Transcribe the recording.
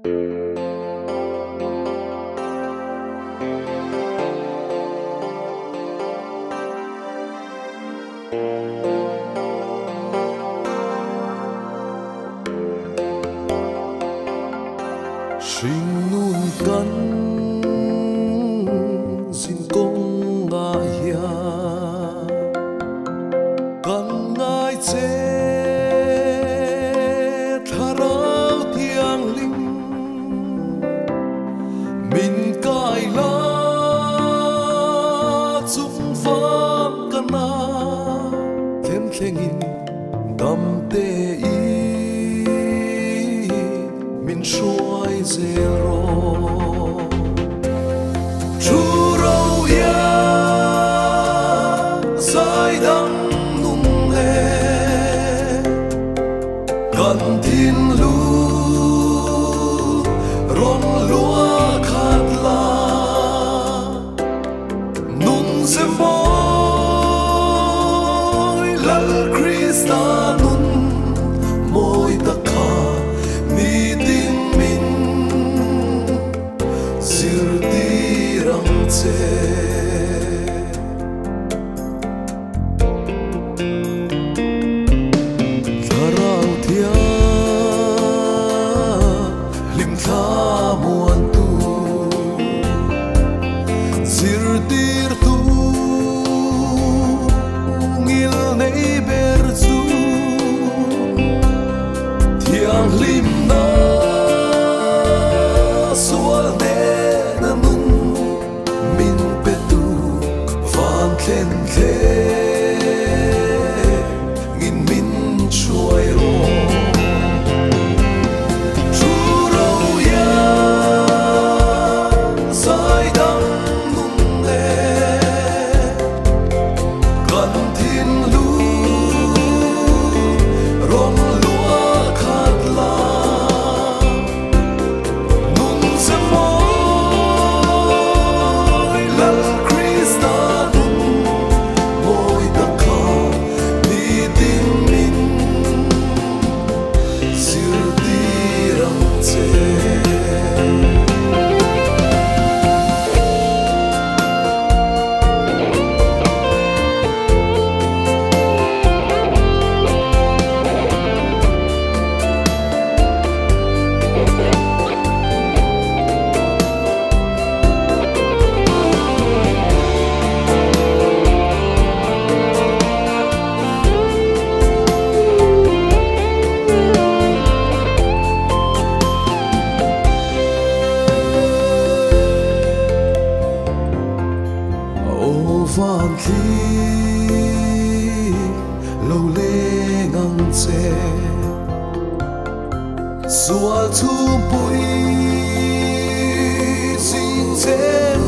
Sinh nun căn xin công ngài ya căn ngài chế tharau thiang linh mình cài la chung pham kana khen khen đam tê y mình xuôi zero chu rau ya sai đắng nung he gần thiên lu rong lúa khát la nung se môi lal Krista nun môi ta kha ni tin min sir ti rang che tharau thia lim tha muan tu sir tir tu ngil nei ber chu thiang lim na sual ne na nun min pe tu van khen khe ngin min chuai ro chu rau ya sai dang nun ne kan thiên lu rong lúa khát la nun se môi lal Krista nun môi ta kha ni tin min sir ti rang che van khi lâu lê ngang che sual thu bụi xin thêm